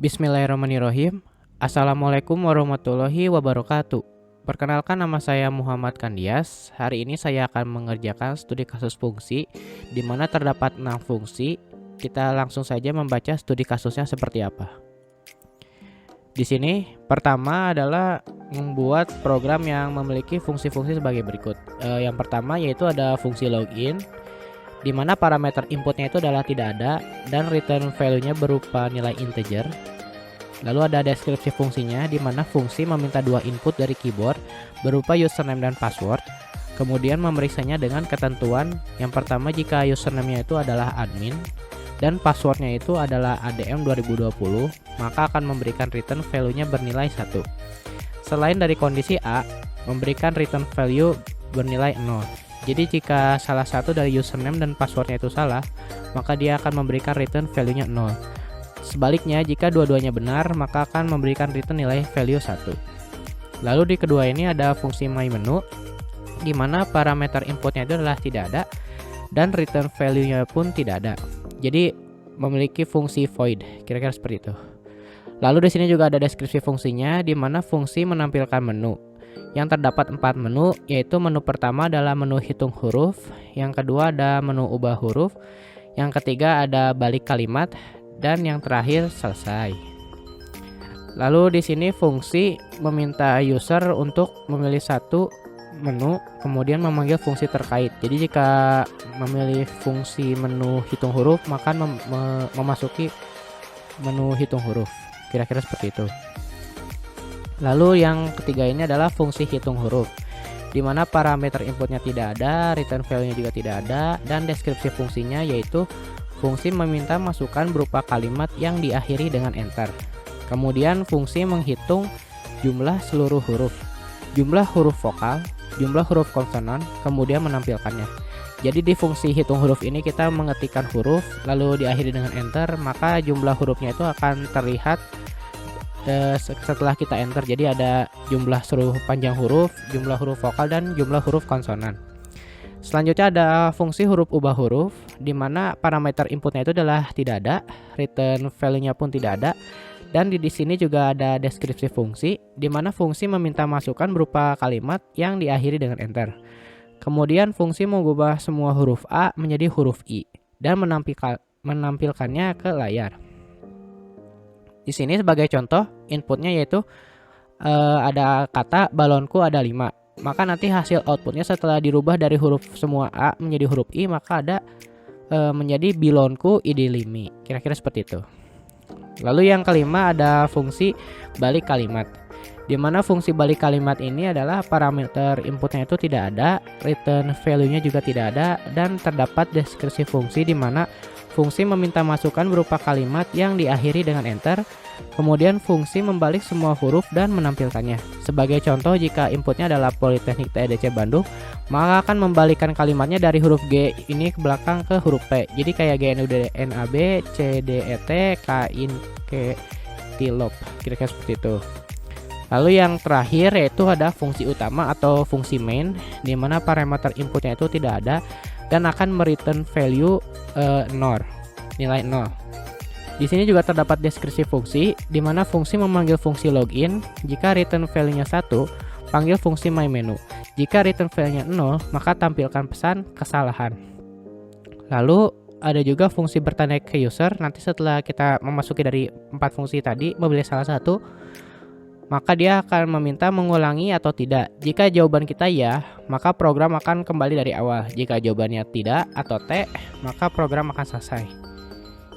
Bismillahirrahmanirrahim. Assalamualaikum warahmatullahi wabarakatuh. Perkenalkan, nama saya Muhammad Kandias. Hari ini saya akan mengerjakan studi kasus fungsi di mana terdapat 6 fungsi. Kita langsung saja membaca studi kasusnya seperti apa. Di sini pertama adalah membuat program yang memiliki fungsi-fungsi sebagai berikut. Yang pertama yaitu ada fungsi login, di mana parameter inputnya itu adalah tidak ada dan return value-nya berupa nilai integer. Lalu ada deskripsi fungsinya, di mana fungsi meminta dua input dari keyboard berupa username dan password. Kemudian memeriksanya dengan ketentuan yang pertama, jika username-nya itu adalah admin dan passwordnya itu adalah ADM 2020, maka akan memberikan return value-nya bernilai 1. Selain dari kondisi A, memberikan return value bernilai 0. Jadi jika salah satu dari username dan passwordnya itu salah, maka dia akan memberikan return value-nya 0. Sebaliknya, jika dua-duanya benar, maka akan memberikan return nilai value 1. Lalu di kedua ini ada fungsi myMenu, di mana parameter inputnya itu adalah tidak ada dan return value-nya pun tidak ada. Jadi memiliki fungsi void, kira-kira seperti itu. Lalu di sini juga ada deskripsi fungsinya, di mana fungsi menampilkan menu. Yang terdapat 4 menu, yaitu menu pertama adalah menu hitung huruf, yang kedua ada menu ubah huruf, yang ketiga ada balik kalimat, dan yang terakhir selesai. Lalu di sini fungsi meminta user untuk memilih satu menu, kemudian memanggil fungsi terkait. Jadi jika memilih fungsi menu hitung huruf, maka memasuki menu hitung huruf, kira-kira seperti itu. Lalu yang ketiga ini adalah fungsi hitung huruf, di mana parameter inputnya tidak ada, return value-nya juga tidak ada, dan deskripsi fungsinya yaitu fungsi meminta masukan berupa kalimat yang diakhiri dengan enter. Kemudian fungsi menghitung jumlah seluruh huruf, jumlah huruf vokal, jumlah huruf konsonan, kemudian menampilkannya. Jadi di fungsi hitung huruf ini kita mengetikkan huruf lalu diakhiri dengan enter, maka jumlah hurufnya itu akan terlihat setelah kita enter. Jadi ada jumlah seluruh panjang huruf, jumlah huruf vokal, dan jumlah huruf konsonan. Selanjutnya ada fungsi huruf ubah huruf, di mana parameter inputnya itu adalah tidak ada, return value-nya pun tidak ada, dan di sini juga ada deskripsi fungsi, di mana fungsi meminta masukan berupa kalimat yang diakhiri dengan enter. Kemudian fungsi mengubah semua huruf A menjadi huruf I dan menampilkannya ke layar. Di sini sebagai contoh inputnya yaitu ada kata balonku ada 5. Maka nanti hasil outputnya setelah dirubah dari huruf semua A menjadi huruf I, maka ada menjadi bilonku ide limi. Kira-kira seperti itu. Lalu yang kelima ada fungsi balik kalimat, di mana fungsi balik kalimat ini adalah parameter inputnya itu tidak ada, return value-nya juga tidak ada, dan terdapat deskripsi fungsi di mana fungsi meminta masukan berupa kalimat yang diakhiri dengan enter, kemudian fungsi membalik semua huruf dan menampilkannya. Sebagai contoh, jika inputnya adalah Politeknik TEDC Bandung, maka akan membalikkan kalimatnya dari huruf G ini ke belakang ke huruf P. Jadi kayak GNUD NAB, CDET, KIN, TILOP, kira-kira seperti itu. Lalu yang terakhir yaitu ada fungsi utama atau fungsi main, di mana parameter inputnya itu tidak ada dan akan mereturn value 0, nilai 0. Di sini juga terdapat deskripsi fungsi, di mana fungsi memanggil fungsi login. Jika return value-nya 1, panggil fungsi myMenu. Jika return value-nya 0, maka tampilkan pesan kesalahan. Lalu ada juga fungsi bertanya ke user. Nanti setelah kita memasuki dari 4 fungsi tadi, memilih salah satu, maka dia akan meminta mengulangi atau tidak. Jika jawaban kita ya, maka program akan kembali dari awal. Jika jawabannya tidak atau T, maka program akan selesai.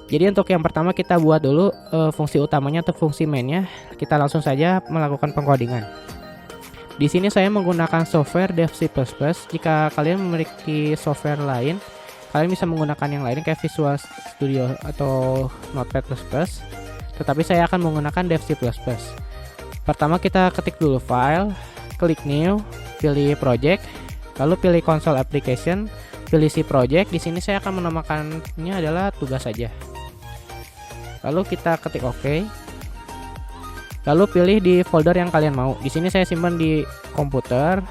Jadi untuk yang pertama kita buat dulu fungsi utamanya atau fungsi mainnya. Kita langsung saja melakukan pengkodingan. Di sini saya menggunakan software Dev C++. Jika kalian memiliki software lain, kalian bisa menggunakan yang lain kayak Visual Studio atau Notepad++. Tetapi saya akan menggunakan Dev C++. Pertama kita ketik dulu file, klik new, pilih project, lalu pilih console application, pilih C project. Di sini saya akan menamakannya adalah tugas saja. Lalu kita ketik OK. Lalu pilih di folder yang kalian mau. Di sini saya simpan di komputer,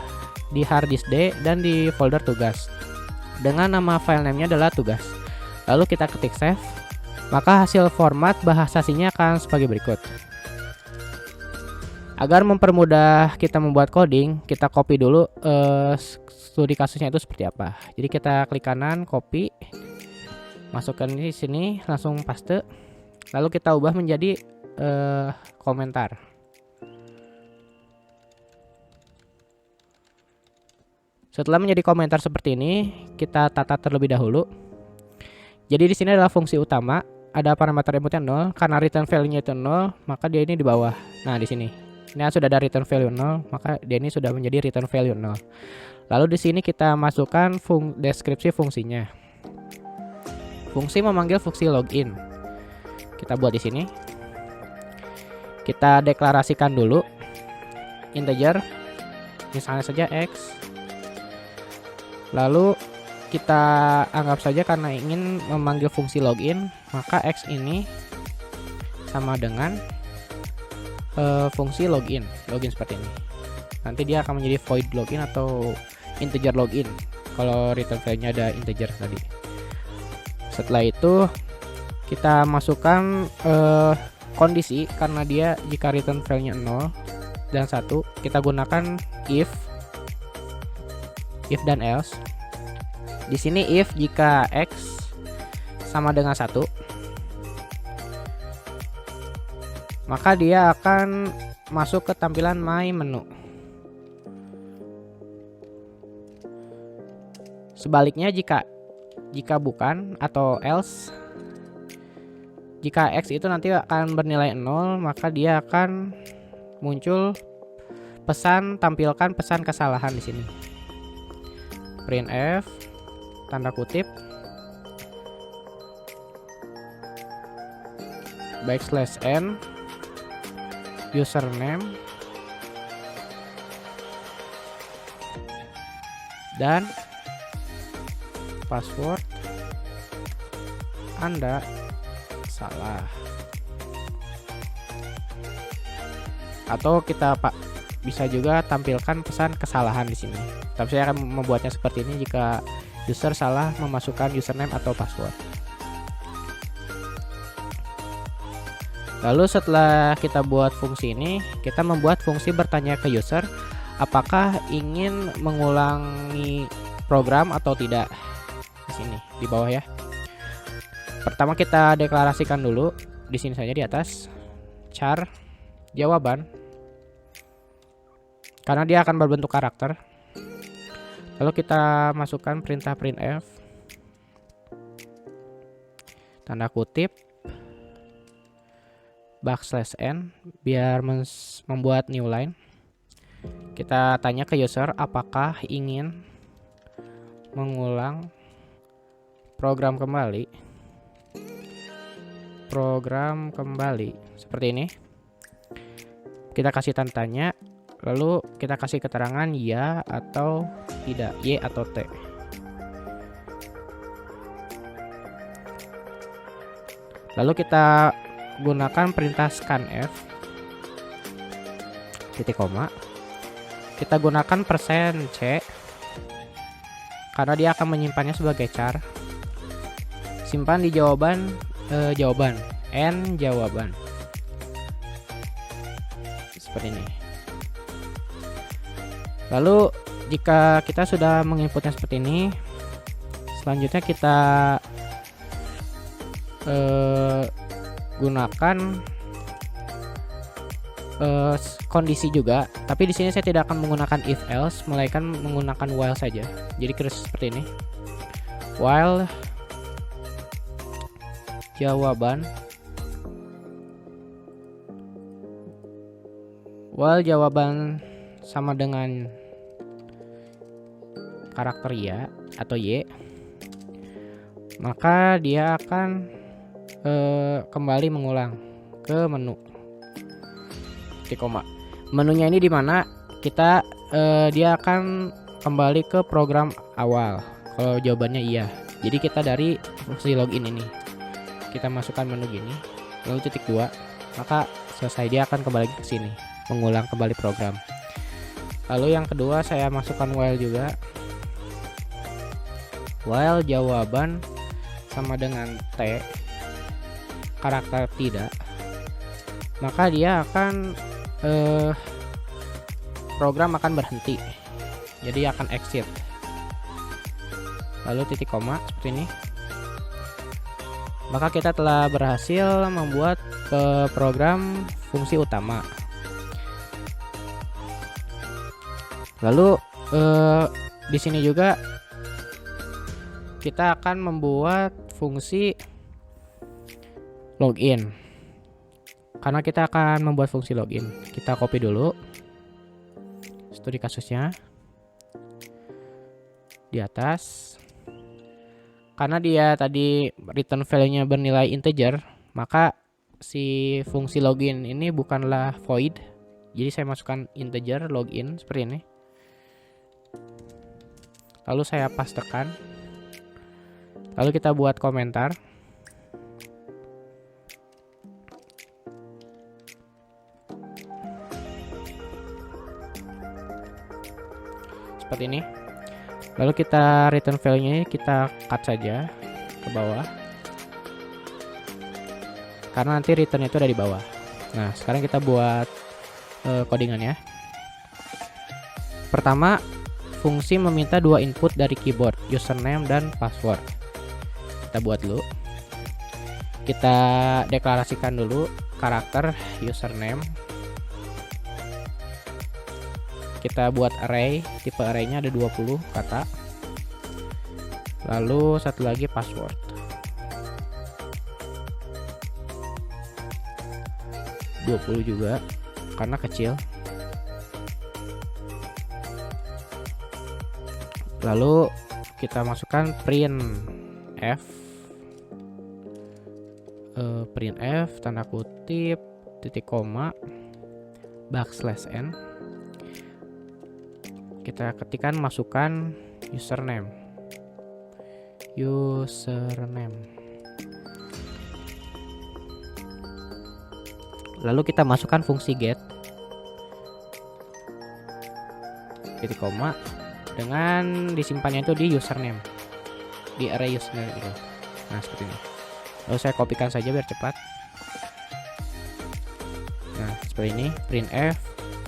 di hard disk D, dan di folder tugas. Dengan nama file name-nya adalah tugas. Lalu kita ketik save. Maka hasil format bahasa aslinya akan sebagai berikut. Agar mempermudah kita membuat coding, kita copy dulu studi kasusnya itu seperti apa. Jadi kita klik kanan, copy, masukkan di sini, langsung paste. Lalu kita ubah menjadi komentar. Setelah menjadi komentar seperti ini, kita tata terlebih dahulu. Jadi di sini adalah fungsi utama, ada parameter inputnya 0, karena return value-nya itu 0, maka dia ini di bawah. Nah, di sini. Ini sudah ada return value 0, maka dia ini sudah menjadi return value 0. Lalu di sini kita masukkan deskripsi fungsinya. Fungsi memanggil fungsi login. Kita buat di sini. Kita deklarasikan dulu integer, misalnya saja x. Lalu kita anggap saja karena ingin memanggil fungsi login, maka x ini sama dengan fungsi login seperti ini. Nanti dia akan menjadi void login atau integer login kalau return value-nya ada integer tadi. Setelah itu kita masukkan kondisi, karena dia jika return value-nya 0 dan 1, kita gunakan if dan else. Di sini if jika x sama dengan 1, maka dia akan masuk ke tampilan my menu. Sebaliknya jika bukan atau else, jika x itu nanti akan bernilai 0, maka dia akan muncul tampilkan pesan kesalahan di sini. Printf tanda kutip \n username dan password Anda salah. Atau kita bisa juga tampilkan pesan kesalahan di sini. Tapi saya akan membuatnya seperti ini jika user salah memasukkan username atau password. Lalu setelah kita buat fungsi ini, kita membuat fungsi bertanya ke user apakah ingin mengulangi program atau tidak. Di sini di bawah ya. Pertama kita deklarasikan dulu di sini saja di atas char jawaban, karena dia akan berbentuk karakter. Lalu kita masukkan perintah printf tanda kutip \n biar membuat new line. Kita tanya ke user apakah ingin mengulang program kembali seperti ini. Kita kasih tanda tanya, lalu kita kasih keterangan ya atau tidak, y atau t. Lalu kita gunakan perintah scanf titik koma. Kita gunakan %c karena dia akan menyimpannya sebagai char. Simpan di jawaban n jawaban seperti ini. Lalu jika kita sudah menginputnya seperti ini, selanjutnya kita gunakan kondisi juga, tapi di sini saya tidak akan menggunakan if else, melainkan menggunakan while saja. Jadi seperti ini, while jawaban sama dengan karakter ya atau y, maka dia akan kembali mengulang ke menu. Menunya ini dimana kita dia akan kembali ke program awal kalau jawabannya iya. Jadi kita dari fungsi login ini kita masukkan menu gini, lalu titik 2, maka selesai, dia akan kembali ke sini mengulang kembali program. Lalu yang kedua saya masukkan while juga, while jawaban sama dengan t karakter tidak, maka dia akan program akan berhenti, jadi akan exit. Lalu titik koma seperti ini. Maka kita telah berhasil membuat program fungsi utama. Lalu di sini juga kita akan membuat fungsi login. Karena kita akan membuat fungsi login, kita copy dulu studi kasusnya di atas. Karena dia tadi return value-nya bernilai integer, maka si fungsi login ini bukanlah void. Jadi saya masukkan integer login seperti ini. Lalu saya pastekan. Lalu kita buat komentar. Seperti ini. Lalu kita return value-nya kita cut saja ke bawah. Karena nanti return itu ada di bawah. Nah, sekarang kita buat codingannya. Pertama, fungsi meminta dua input dari keyboard, username dan password. Kita buat dulu. Kita deklarasikan dulu karakter username. Kita buat array, tipe array-nya ada 20 kata. Lalu satu lagi password. (20) juga karena kecil. Lalu kita masukkan print f tanda kutip titik koma \n. Kita ketikkan masukkan username. Lalu kita masukkan fungsi get titik koma dengan disimpannya itu di username, di array username itu. Nah, seperti ini. Lalu saya kopikan saja biar cepat. Nah, seperti ini printf.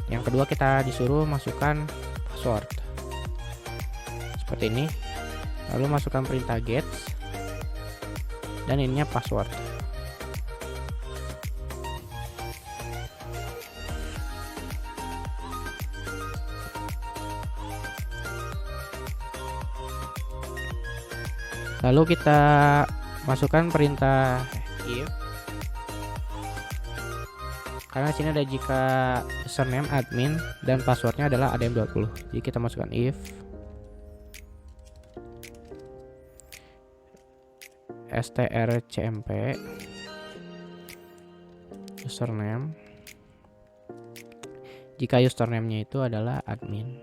Yang kedua kita disuruh masukkan password seperti ini. Lalu masukkan perintah get dan ininya password. Lalu kita masukkan perintah if. Karena sini ada jika username admin dan passwordnya adalah adm20. Jadi kita masukkan if strcmp username. Jika username-nya itu adalah admin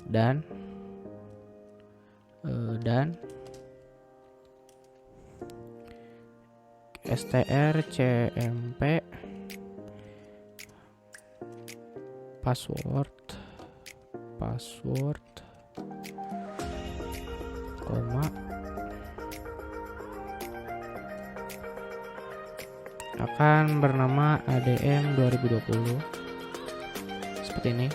dan strcmp password koma akan bernama ADM 2020 seperti ini.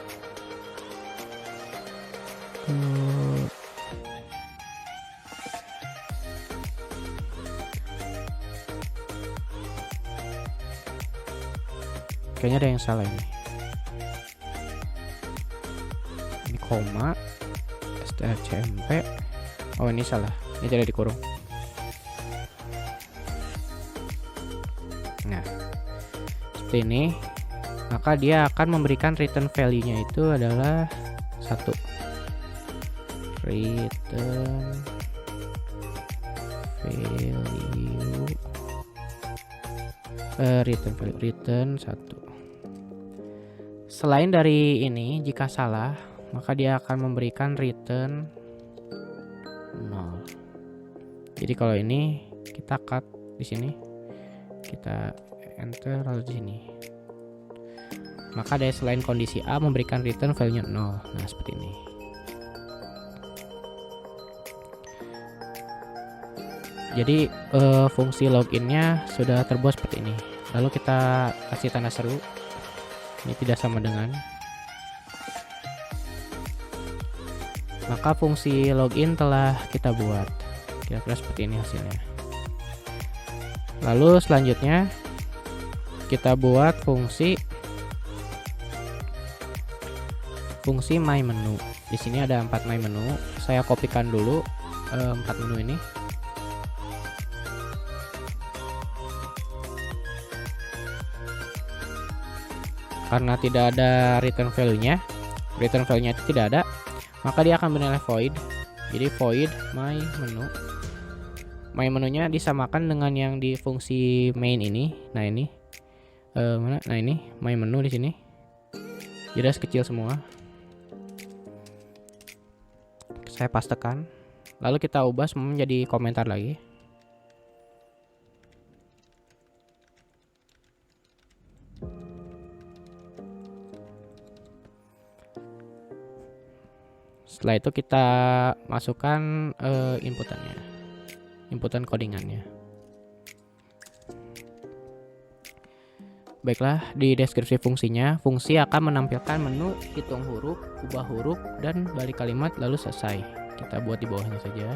Kayaknya ada yang salah ini. Ini koma strcmp. Oh, ini salah. Ini tidak dikurung. Nah, seperti ini. Maka dia akan memberikan return value-nya itu adalah 1. Return value return 1. Selain dari ini, jika salah, maka dia akan memberikan return 0. Jadi kalau ini kita cut di sini, kita enter lalu di sini. Maka dari selain kondisi A memberikan return value-nya 0. Nah, seperti ini. Jadi fungsi loginnya sudah terbuat seperti ini. Lalu kita kasih tanda seru. Ini tidak sama dengan. Maka fungsi login telah kita buat. Kira-kira seperti ini hasilnya. Lalu selanjutnya kita buat fungsi my menu. Di sini ada 4 my menu. Saya kopikan dulu 4 menu ini. Karena tidak ada return value-nya itu tidak ada, maka dia akan bernilai void. Jadi void my menu. My menunya disamakan dengan yang di fungsi main ini. Nah ini mana? Nah ini my menu di sini. Jelas kecil semua. Saya pastekan. Lalu kita ubah semua menjadi komentar lagi. Setelah itu kita masukkan inputan codingannya. Baiklah, di deskripsi fungsinya, fungsi akan menampilkan menu hitung huruf, ubah huruf, dan balik kalimat lalu selesai. Kita buat di bawahnya saja.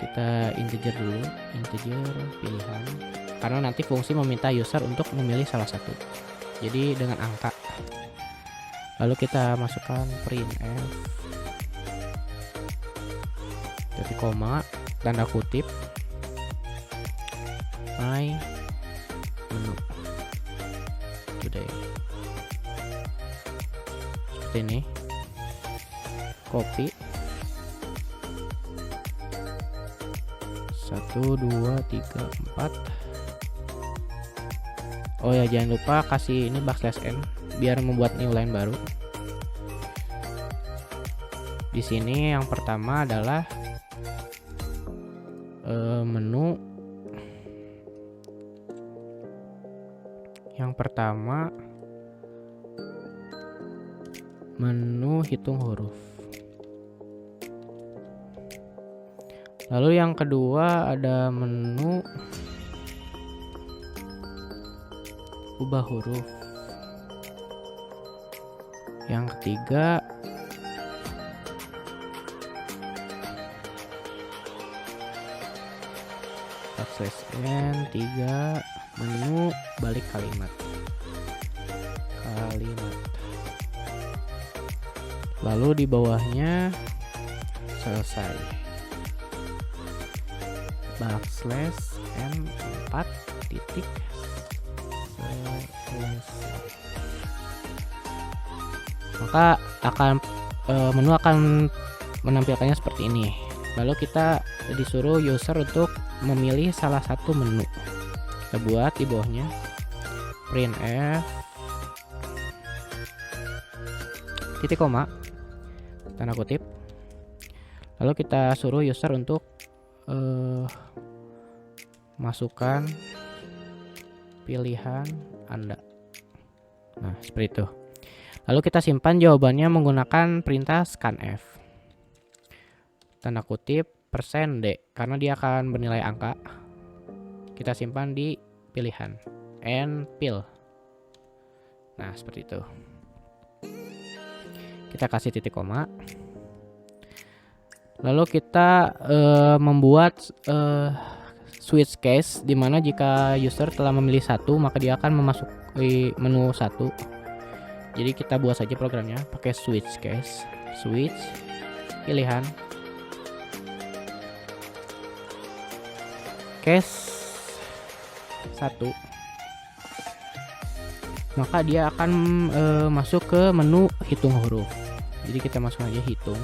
Kita integer dulu, integer pilihan, karena nanti fungsi meminta user untuk memilih salah satu. Jadi dengan angka. Lalu kita masukkan printf, titik koma, tanda kutip, my menu today. Seperti ini. Copy. 1, 2, 3, 4. Oh ya, jangan lupa kasih ini backslash n biar membuat new line baru. Di sini yang pertama adalah menu. Yang pertama menu hitung huruf. Lalu yang kedua ada menu ubah huruf. Yang ketiga backslash n 3 menu balik kalimat. Lalu di bawahnya selesai. Backslash n 4 titik selesai. Maka menu akan menampilkannya seperti ini. Lalu kita disuruh user untuk memilih salah satu menu. Kita buat di bawahnya printf titik koma, tanda kutip. Lalu kita suruh user untuk masukkan pilihan Anda. Nah, seperti itu. Lalu kita simpan jawabannya menggunakan perintah scanf. Tanda kutip %d karena dia akan bernilai angka. Kita simpan di pilihan npil. Nah, seperti itu. Kita kasih titik koma. Lalu kita membuat switch case di mana jika user telah memilih satu maka dia akan memasuki menu satu. Jadi kita buat saja programnya pakai switch case, switch pilihan case 1, maka dia akan masuk ke menu hitung huruf. Jadi kita masuk aja hitung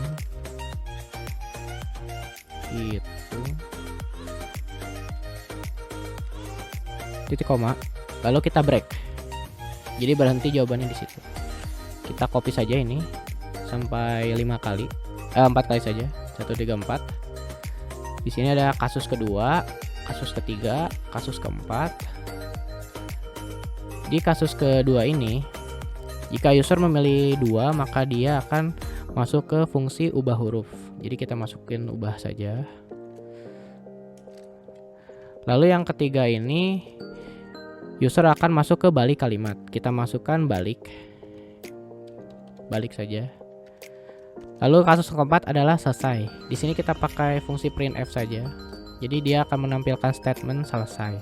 titik koma, lalu kita break. Jadi berhenti jawabannya di situ. Kita copy saja ini sampai 4 kali saja. 1, 3, 4. Di sini ada kasus kedua, kasus ketiga, kasus keempat. Di kasus kedua ini, jika user memilih 2, maka dia akan masuk ke fungsi ubah huruf. Jadi kita masukin ubah saja. Lalu yang ketiga ini user akan masuk ke balik kalimat. Kita masukkan balik saja. Lalu kasus keempat adalah selesai. Di sini kita pakai fungsi printf saja. Jadi dia akan menampilkan statement selesai.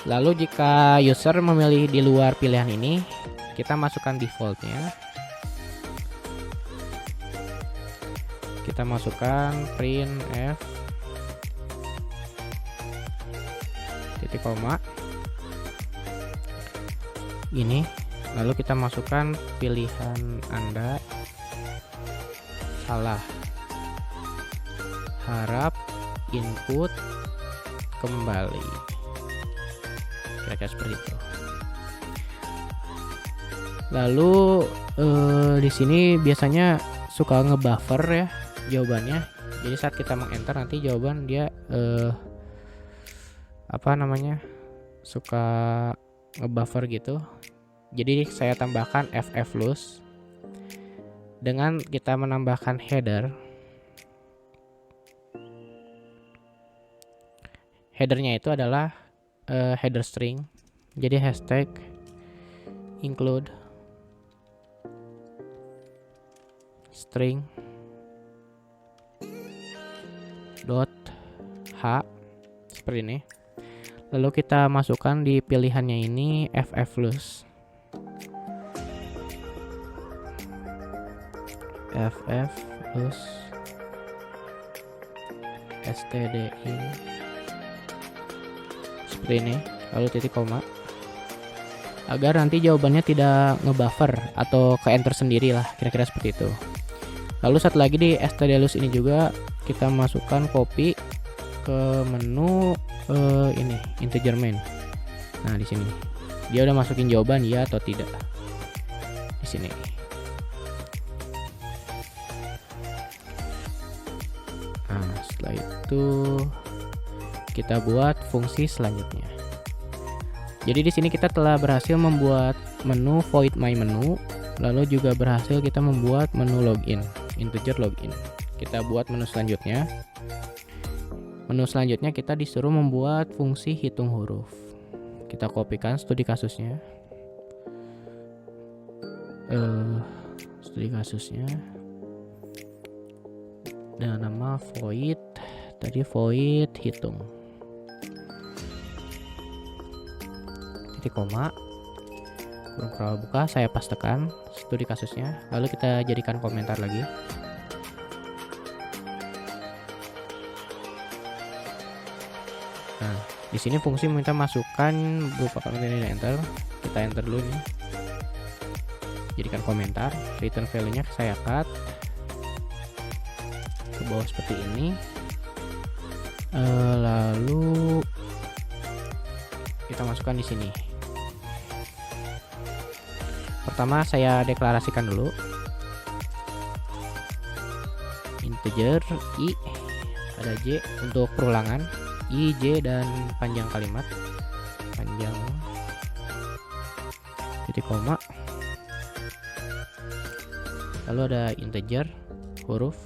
Lalu jika user memilih di luar pilihan ini, kita masukkan defaultnya. Kita masukkan printf titik koma ini. Lalu kita masukkan pilihan Anda salah, harap input kembali, kira-kira seperti itu. Lalu di sini biasanya suka ngebuffer ya jawabannya. Jadi saat kita mengenter nanti jawaban dia suka ngebuffer gitu. Jadi saya tambahkan ffloose dengan kita menambahkan header. Headernya itu adalah header string. Jadi hashtag include string dot h seperti ini. Lalu kita masukkan di pilihannya ini ffloose. ffloose stdin seperti ini, lalu titik koma, agar nanti jawabannya tidak ngebuffer atau ke enter sendiri lah, kira-kira seperti itu. Lalu satu lagi di stdlus ini juga kita masukkan copy ke menu ini integer main. Nah di sini dia udah masukin jawaban ya atau tidak di sini. Nah setelah itu kita buat fungsi selanjutnya. Jadi di sini kita telah berhasil membuat menu void my menu, lalu juga berhasil kita membuat menu login, integer login. Kita buat menu selanjutnya. Menu selanjutnya kita disuruh membuat fungsi hitung huruf. Kita kopikan studi kasusnya. Studi kasusnya dengan nama void, tadi void hitung. Titik koma, kurung kurang buka, saya pastekan studi kasusnya, lalu kita jadikan komentar lagi. Nah, di sini fungsi meminta masukan berupa komentar dan enter. Kita enter dulu nih. Jadikan komentar, return value-nya saya cut ke bawah seperti ini. Lalu kita masukkan di sini. Pertama saya deklarasikan dulu integer i, ada j untuk perulangan, i, j, dan panjang kalimat, panjang titik koma, lalu ada integer huruf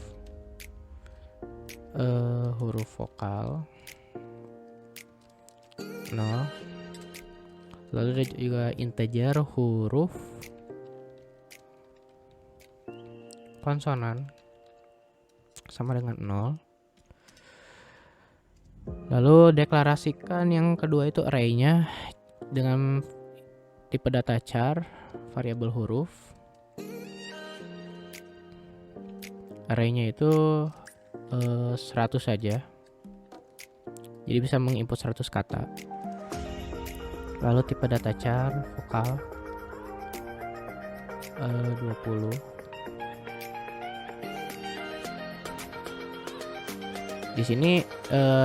vokal 0, lalu ada juga integer huruf konsonan sama dengan 0. Lalu deklarasikan yang kedua itu array-nya dengan tipe data char variabel huruf. Array-nya itu 100 saja. Jadi bisa menginput 100 kata. Lalu tipe data char vokal 20. Di sini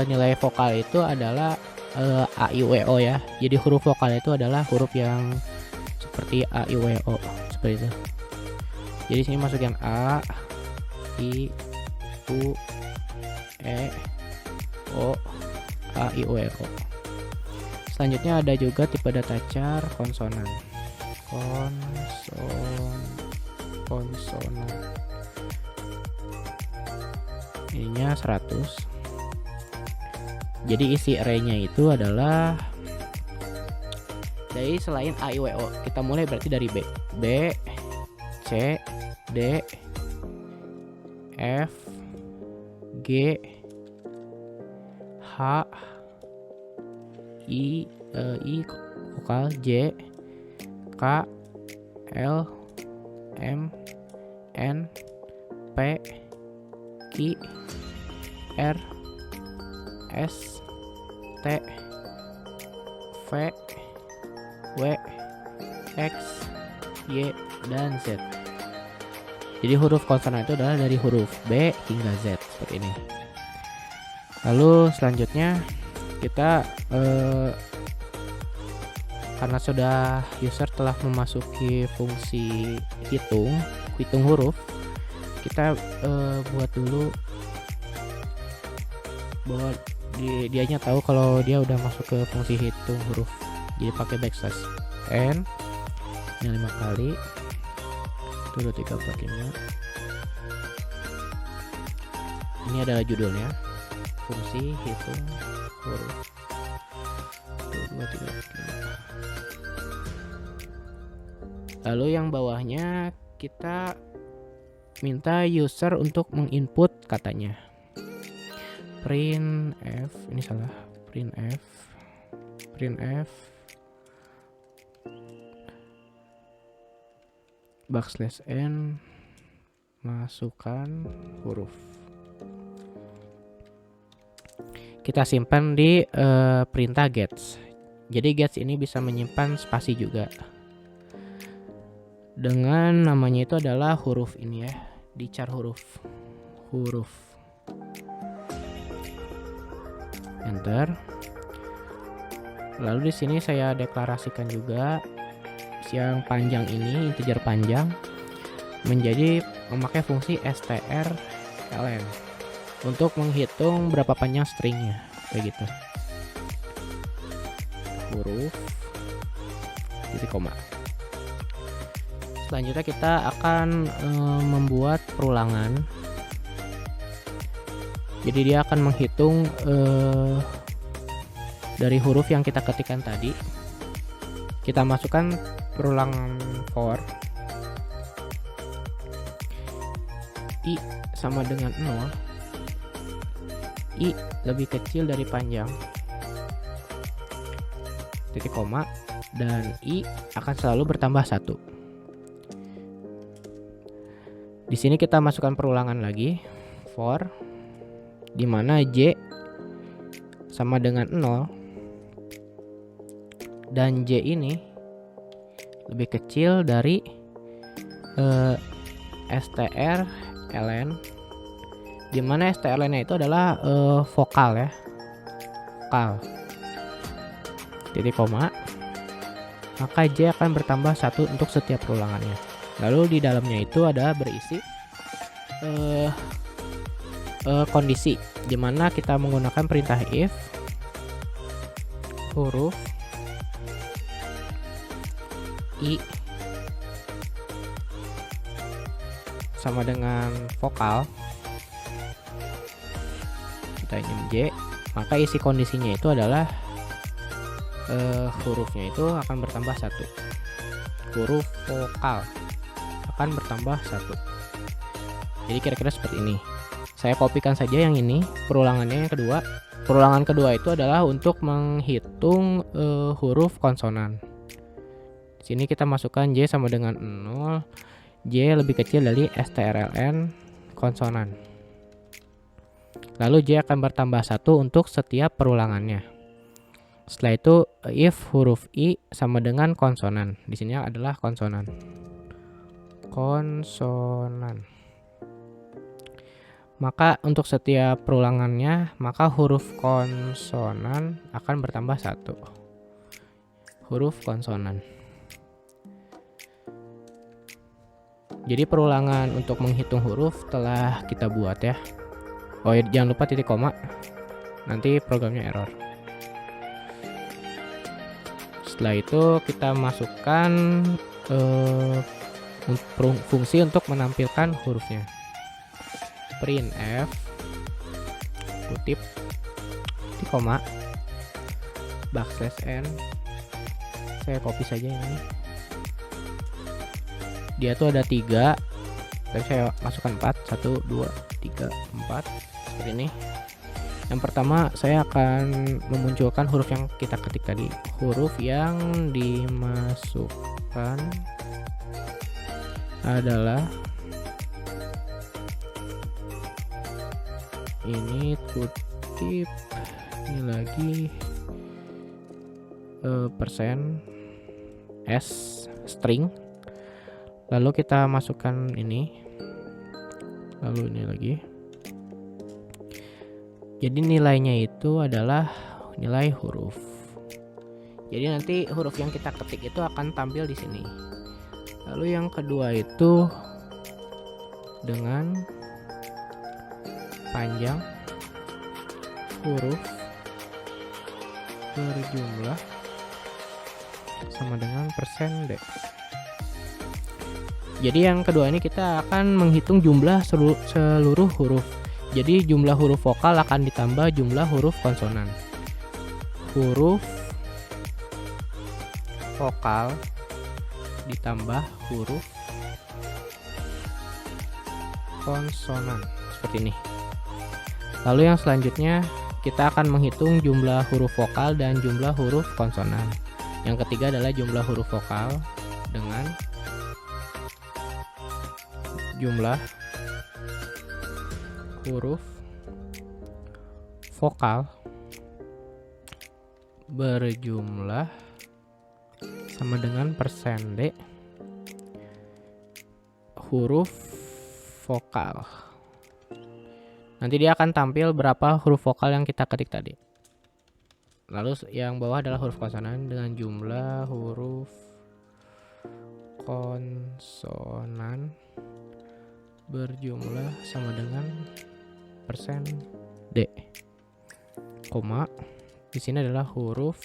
nilai vokal itu adalah a, i, w, o ya. Jadi huruf vokal itu adalah huruf yang seperti a, i, w, o seperti itu. Jadi sini masukin a, i, u, e, o, a, i, w, o. Selanjutnya ada juga tipe data char konsonan. Konsonan. ininya 100. Jadi isi array-nya itu adalah dari selain A, I, W, O. Kita mulai berarti dari B. B, C, D, F, G, H, I vokal, J, K, L, M, N, P, I, R, S, T, V, W, X, Y, dan Z. Jadi huruf konsonan itu adalah dari huruf B hingga Z seperti ini. Lalu selanjutnya kita karena sudah user telah memasuki fungsi hitung huruf, kita buat dulu bahwa dianya tahu kalau dia udah masuk ke fungsi hitung huruf. Jadi pakai backslash n yang 5 kali, 1 2 3 4 5. Ini adalah judulnya, fungsi hitung huruf 1 2 3 4 5. Lalu yang bawahnya kita minta user untuk menginput katanya. Printf, ini salah, printf backslash n masukkan huruf. Kita simpan di perintah gets. Jadi gets ini bisa menyimpan spasi juga. Dengan namanya itu adalah huruf ini ya, di char huruf. Enter. Lalu di sini saya deklarasikan juga yang panjang ini, integer panjang, menjadi memakai fungsi strln untuk menghitung berapa panjang stringnya, kayak gitu. Huruf titik koma. Selanjutnya kita akan membuat perulangan. Jadi dia akan menghitung dari huruf yang kita ketikkan tadi. Kita masukkan perulangan for i sama dengan 0, i lebih kecil dari panjang, titik koma, dan i akan selalu bertambah 1. Di sini kita masukkan perulangan lagi, for, di mana j sama dengan 0 dan j ini lebih kecil dari strln, di mana strln-nya itu adalah vokal ya, vokal, titik koma, maka j akan bertambah 1 untuk setiap perulangannya. Lalu di dalamnya itu ada berisi kondisi, di mana kita menggunakan perintah if huruf i sama dengan vokal, kita ingin j, maka isi kondisinya itu adalah hurufnya itu akan bertambah 1. Huruf vokal akan bertambah 1. Jadi kira-kira seperti ini. Saya kopikan saja yang ini, perulangannya yang kedua. Perulangan kedua itu adalah untuk menghitung huruf konsonan. Di sini kita masukkan j sama dengan 0, j lebih kecil dari strln konsonan. Lalu j akan bertambah 1 untuk setiap perulangannya. Setelah itu if huruf i sama dengan konsonan. Di sini adalah konsonan. Maka untuk setiap perulangannya, maka huruf konsonan akan bertambah 1. Huruf konsonan. Jadi perulangan untuk menghitung huruf telah kita buat ya. Oh ya, jangan lupa titik koma, nanti programnya error. Setelah itu kita masukkan fungsi untuk menampilkan hurufnya. Printf kutip, titik koma, backslash n. Saya copy saja ini. Dia tuh ada 3, tapi saya masukkan 4. 1, 2, 3, 4 seperti ini. Yang pertama saya akan memunculkan huruf yang kita ketik tadi. Huruf yang dimasukkan adalah ini, kutip, ini lagi persen s string, lalu kita masukkan ini, lalu ini lagi. Jadi nilainya itu adalah nilai huruf. Jadi nanti huruf yang kita ketik itu akan tampil di sini. Lalu yang kedua itu dengan panjang huruf berjumlah sama dengan persen D. Jadi yang kedua ini kita akan menghitung jumlah seluruh huruf. Jadi jumlah huruf vokal akan ditambah jumlah huruf konsonan. Huruf vokal ditambah huruf konsonan seperti ini. Lalu yang selanjutnya kita akan menghitung jumlah huruf vokal dan jumlah huruf konsonan. Yang ketiga adalah jumlah huruf vokal dengan jumlah huruf vokal berjumlah sama dengan persen D huruf vokal. Nanti dia akan tampil berapa huruf vokal yang kita ketik tadi. Lalu yang bawah adalah huruf konsonan dengan jumlah huruf konsonan berjumlah sama dengan persen D, koma, di sini adalah huruf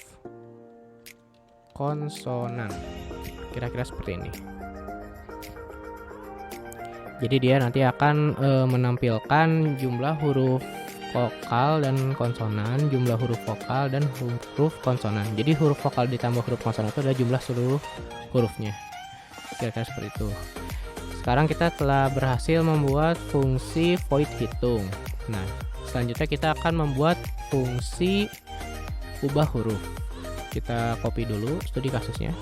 konsonan. Kira-kira seperti ini. Jadi dia nanti akan menampilkan jumlah huruf vokal dan konsonan, jumlah huruf vokal dan huruf konsonan. Jadi huruf vokal ditambah huruf konsonan itu adalah jumlah seluruh hurufnya. Kira-kira seperti itu. Sekarang kita telah berhasil membuat fungsi void hitung. Nah, selanjutnya kita akan membuat fungsi ubah huruf. Kita copy dulu studi kasusnya.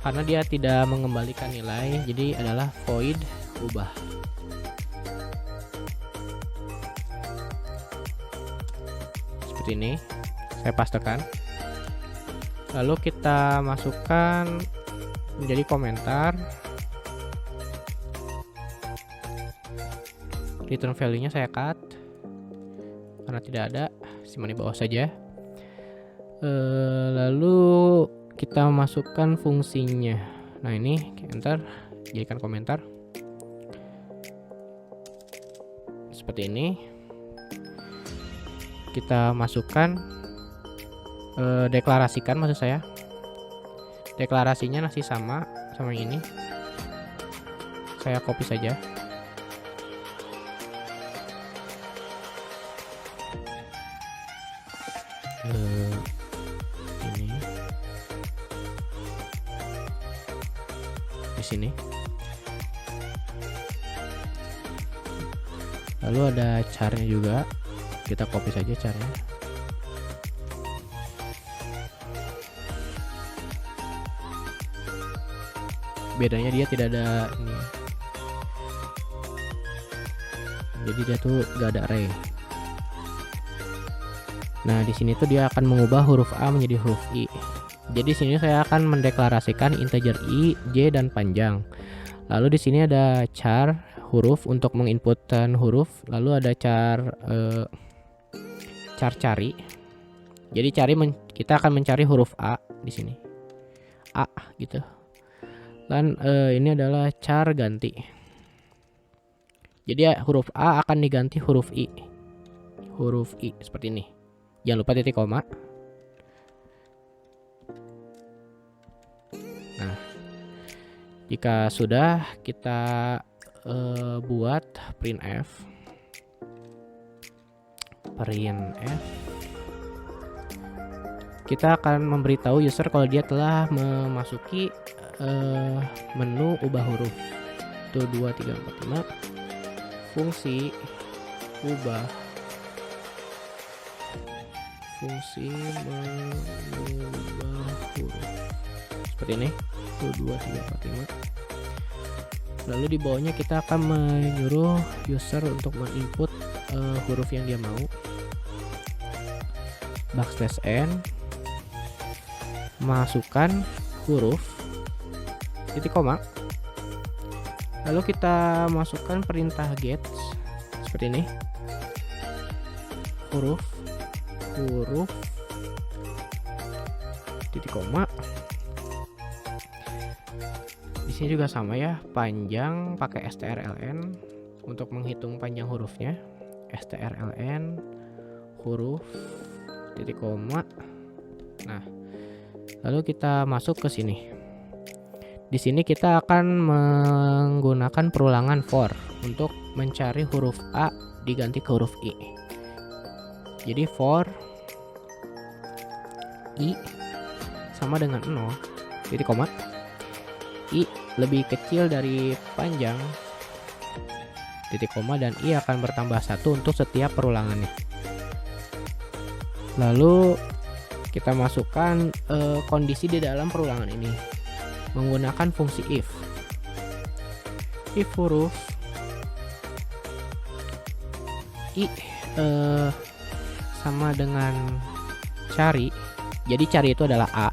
Karena dia tidak mengembalikan nilai, jadi adalah void ubah. Seperti ini, saya pastekan. Lalu kita masukkan menjadi komentar. Return value-nya saya cut karena tidak ada, simpan di bawah saja. Lalu kita masukkan fungsinya. Nah ini enter, jadikan komentar seperti ini. Kita masukkan deklarasikan, maksud saya deklarasinya masih sama yang ini. Saya copy saja. Ini di sini. Lalu ada charnya juga, kita copy saja charnya. Bedanya dia tidak ada ini, jadi dia tuh gak ada array. Nah, di sini tuh dia akan mengubah huruf A menjadi huruf I. Jadi sini saya akan mendeklarasikan integer I, J, dan panjang. Lalu di sini ada char huruf untuk menginputkan huruf. Lalu ada char cari. Jadi kita akan mencari huruf A di sini. A gitu. Dan ini adalah char ganti. Jadi huruf A akan diganti huruf I. Huruf I seperti ini. Jangan lupa titik koma. Nah, jika sudah, kita buat printf. print f. Kita akan memberitahu user kalau dia telah memasuki menu ubah huruf. 1 2 3 4 5 fungsi ubah mengubah huruf seperti ini. 1 2 3 4 5. Lalu di bawahnya kita akan menyuruh user untuk menginput huruf yang dia mau. \n masukkan huruf titik koma. Lalu kita masukkan perintah get seperti ini. Huruf titik koma. Di sini juga sama ya, panjang pakai strln untuk menghitung panjang hurufnya. strln huruf titik koma. Nah, lalu kita masuk ke sini. Di sini kita akan menggunakan perulangan for untuk mencari huruf A diganti ke huruf I. Jadi for I sama dengan 0 titik koma. I lebih kecil dari panjang titik koma dan I akan bertambah 1 untuk setiap perulangannya. Lalu kita masukkan kondisi di dalam perulangan ini menggunakan fungsi if. If huruf I sama dengan cari, jadi cari itu adalah A,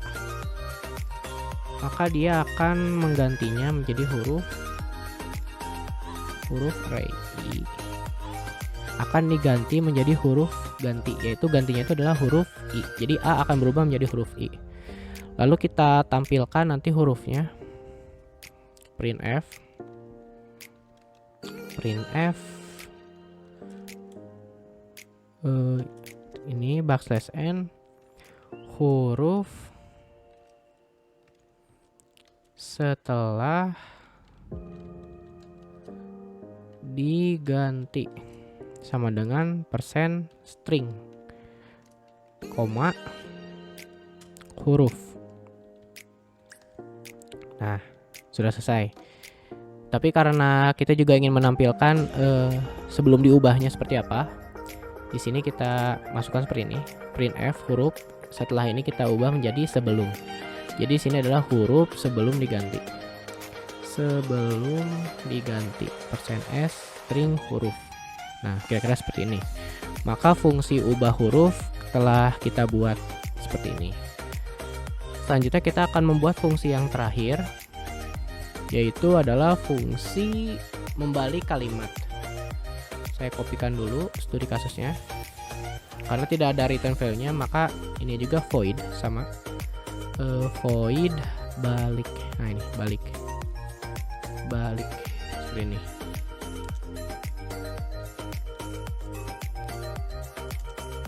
maka dia akan menggantinya menjadi huruf array. I akan diganti menjadi huruf ganti, yaitu gantinya itu adalah huruf I. Jadi A akan berubah menjadi huruf I. Lalu kita tampilkan nanti hurufnya. Printf ini \n huruf setelah diganti sama dengan %string koma huruf. Nah, sudah selesai. Tapi karena kita juga ingin menampilkan sebelum diubahnya seperti apa, di sini kita masukkan seperti ini. Printf huruf setelah ini kita ubah menjadi sebelum. Jadi sini adalah huruf sebelum diganti. Sebelum diganti %s string huruf. Nah, kira-kira seperti ini. Maka fungsi ubah huruf telah kita buat seperti ini. Selanjutnya kita akan membuat fungsi yang terakhir, yaitu adalah fungsi membalik kalimat. Saya kopikan dulu studi kasusnya. Karena tidak ada return value-nya, maka ini juga void sama void balik. Nah, ini balik seperti ini.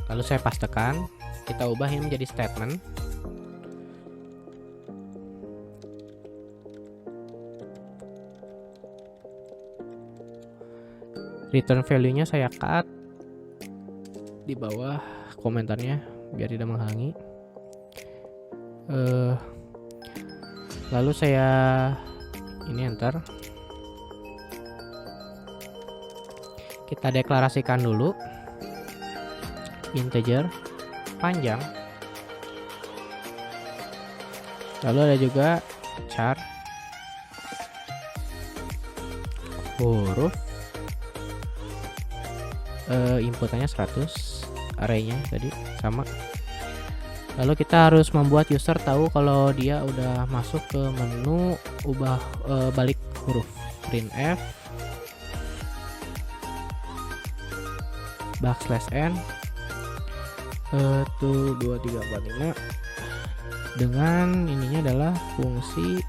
Lalu saya pastekan, kita ubah ini menjadi statement. Return value-nya saya cut di bawah komentarnya biar tidak menghalangi. Lalu saya ini enter. Kita deklarasikan dulu integer panjang. Lalu ada juga char huruf, inputannya 100, arraynya tadi sama. Lalu kita harus membuat user tahu kalau dia udah masuk ke menu ubah balik huruf. Printf \n 1 2 3 4 5 dengan ininya adalah fungsi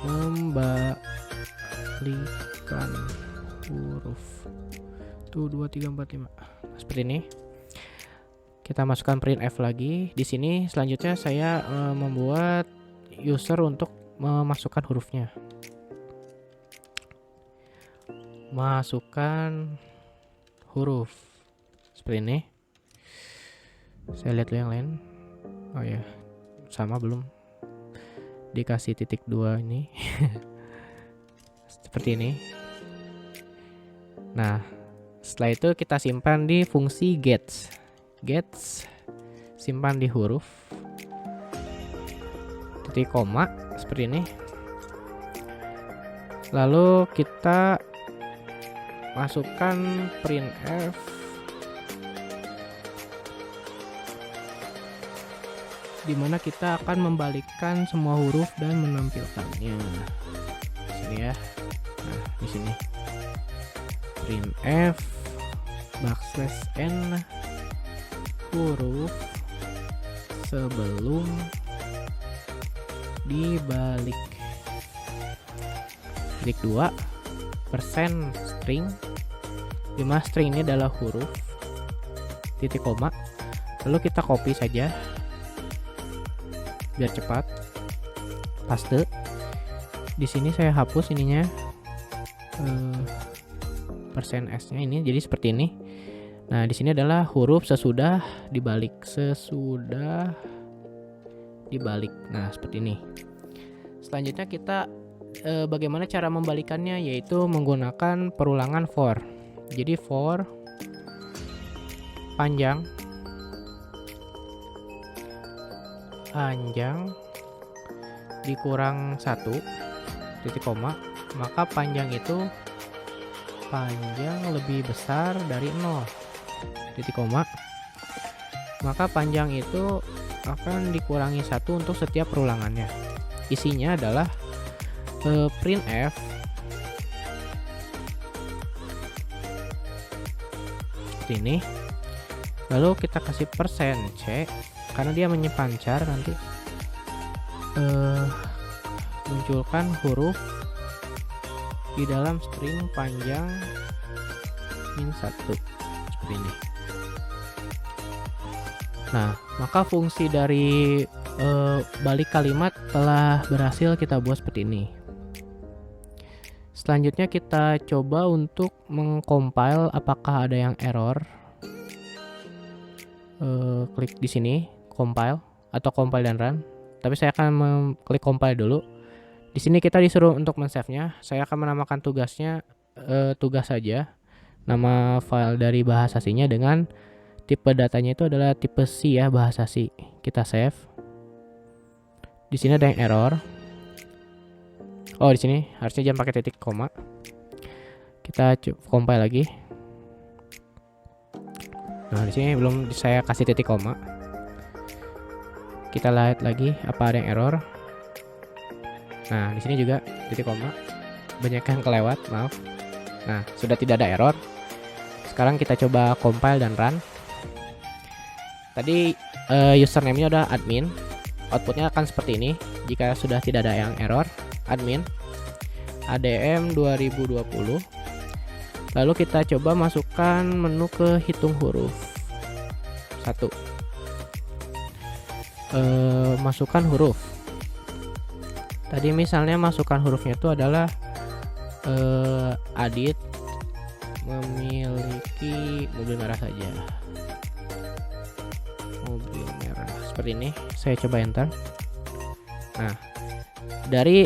membalikan huruf. 1 2 3 4 5 seperti ini. Kita masukkan printf lagi. Di sini selanjutnya saya membuat user untuk memasukkan hurufnya. masukkan huruf seperti ini. Saya lihat dulu yang lain. Oh ya, sama belum dikasih titik 2 ini. Seperti ini. Nah, setelah itu kita simpan di fungsi gets. Gets simpan di huruf, titik koma seperti ini. Lalu kita masukkan printf dimana kita akan membalikkan semua huruf dan menampilkannya. Di sini ya. Nah, di sini printf \n huruf sebelum dibalik. Titik 2 persen string, dimana string ini adalah huruf, titik koma. Lalu kita copy saja biar cepat, paste. Di sini saya hapus ininya, persen s-nya ini, jadi seperti ini. Nah, di sini adalah huruf sesudah dibalik, Nah, seperti ini. Selanjutnya kita bagaimana cara membalikannya, yaitu menggunakan perulangan for. Jadi for panjang dikurang 1 titik koma, maka panjang itu lebih besar dari 0 titik koma, maka panjang itu akan dikurangi 1 untuk setiap perulangannya. Isinya adalah printf ini, lalu kita kasih persen %c karena dia menyimpan char, nanti munculkan huruf di dalam string panjang -1 seperti ini. Nah, maka fungsi dari balik kalimat telah berhasil kita buat seperti ini. Selanjutnya kita coba untuk mengcompile apakah ada yang error. Klik di sini compile atau compile dan run. Tapi saya akan mengklik compile dulu. Di sini kita disuruh untuk men-save-nya. Saya akan menamakan tugasnya tugas saja. Nama file dari bahasa C-nya dengan tipe datanya itu adalah tipe C ya, bahasa C. Kita save. Di sini ada yang error. Oh, di sini harusnya jangan pakai titik koma. Kita compile lagi. Nah, di sini belum saya kasih titik koma. Kita lihat lagi apa ada yang error. Nah, di sini juga titik koma. Banyak yang kelewat, maaf. Nah, sudah tidak ada error. Sekarang kita coba compile dan run. Tadi username-nya udah admin. Outputnya akan seperti ini. Jika sudah tidak ada yang error, admin adm 2020. Lalu kita coba masukkan menu ke hitung huruf 1. Masukkan huruf. Tadi misalnya masukkan hurufnya itu adalah Adit memiliki mobil merah saja. Mobil merah seperti ini. Saya coba enter. Nah, dari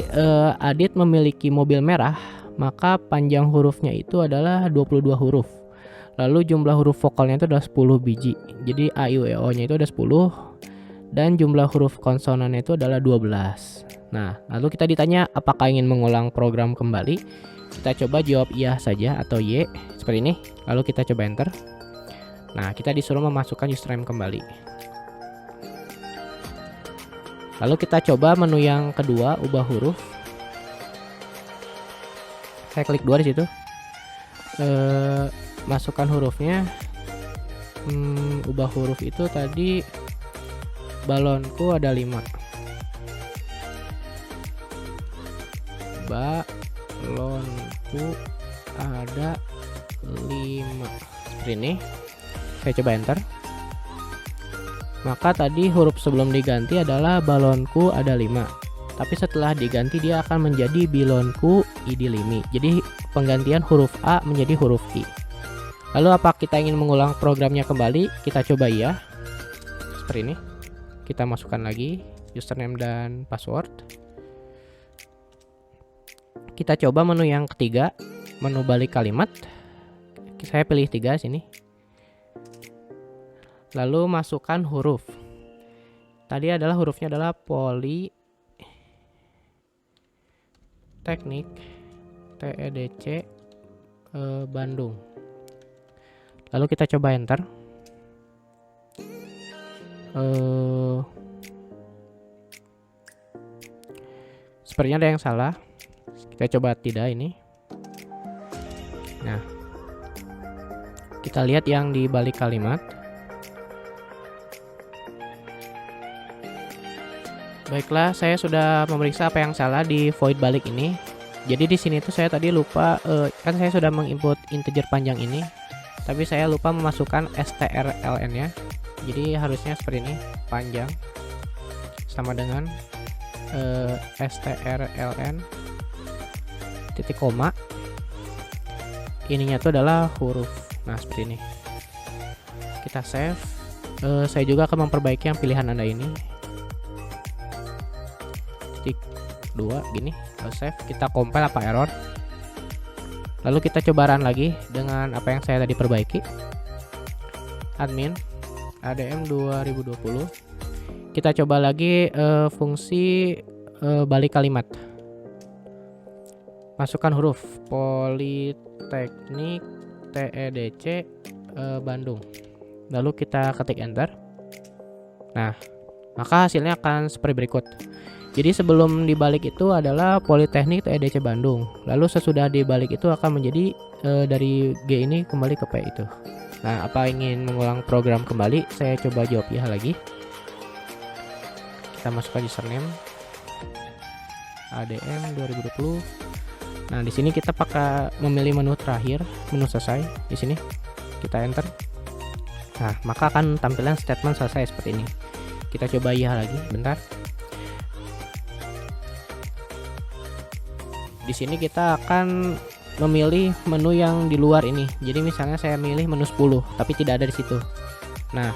Adit memiliki mobil merah, maka panjang hurufnya itu adalah 22 huruf. Lalu jumlah huruf vokalnya itu adalah 10 biji. Jadi A, I, U, E, O-nya itu ada 10. Dan jumlah huruf konsonannya itu adalah 12. Nah, lalu kita ditanya apakah ingin mengulang program kembali. Kita coba jawab iya saja atau Y seperti ini. Lalu kita coba enter. Nah, kita disuruh memasukkan username kembali. Lalu kita coba menu yang kedua, ubah huruf. Saya klik 2 di situ. Masukkan hurufnya. Ubah huruf itu tadi balonku ada 5. Balonku ada 5. Seperti ini. Saya coba enter. Maka tadi huruf sebelum diganti adalah balonku ada 5. Tapi setelah diganti dia akan menjadi bilonku ID 5. Jadi penggantian huruf A menjadi huruf I. Lalu apa kita ingin mengulang programnya kembali? Kita coba ya. Seperti ini. Kita masukkan lagi username dan password. Kita coba menu yang ketiga, menu balik kalimat. Saya pilih 3 sini. Lalu masukkan huruf. Tadi adalah hurufnya adalah Politeknik TEDC Bandung. Lalu kita coba enter. Sepertinya ada yang salah. Kita coba tidak ini. Nah, kita lihat yang di balik kalimat. Baiklah, saya sudah memeriksa apa yang salah di void balik ini. Jadi di sini tuh saya tadi lupa, kan saya sudah menginput integer panjang ini, tapi saya lupa memasukkan strln-nya. Jadi harusnya seperti ini, panjang sama dengan strln titik koma. Ininya tuh adalah huruf. Nah, seperti ini. Kita save. Saya juga akan memperbaiki yang pilihan Anda ini. Titik 2 gini. Lalu save. Kita compile apa error. Lalu kita coba run lagi dengan apa yang saya tadi perbaiki. Admin ADM 2020. Kita coba lagi fungsi balik kalimat. Masukkan huruf Politeknik TEDC Bandung. Lalu kita ketik enter. Nah, maka hasilnya akan seperti berikut. Jadi sebelum dibalik itu adalah Politeknik TEDC Bandung. Lalu sesudah dibalik itu akan menjadi dari G ini kembali ke P itu. Nah, apa ingin mengulang program kembali? Saya coba jawab ya lagi. Kita masukkan username ADM 2020. Nah, di sini kita pakai memilih menu terakhir, menu selesai. Di sini kita enter. Nah, maka akan tampilan statement selesai seperti ini. Kita coba ya lagi, bentar. Di sini kita akan memilih menu yang di luar ini. Jadi misalnya saya milih menu 10, tapi tidak ada di situ. Nah,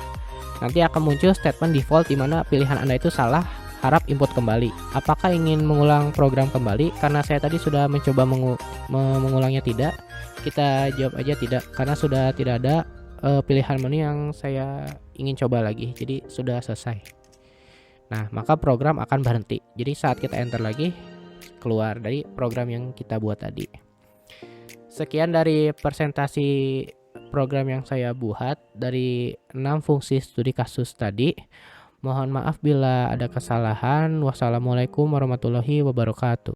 nanti akan muncul statement default di mana pilihan Anda itu salah, harap input kembali. Apakah ingin mengulang program kembali? Karena saya tadi sudah mencoba mengulangnya tidak. Kita jawab aja tidak, karena sudah tidak ada pilihan menu yang saya ingin coba lagi. Jadi sudah selesai. Nah, maka program akan berhenti. Jadi saat kita enter lagi, keluar dari program yang kita buat tadi. Sekian dari presentasi program yang saya buat dari 6 fungsi studi kasus tadi. Mohon maaf bila ada kesalahan. Wassalamualaikum warahmatullahi wabarakatuh.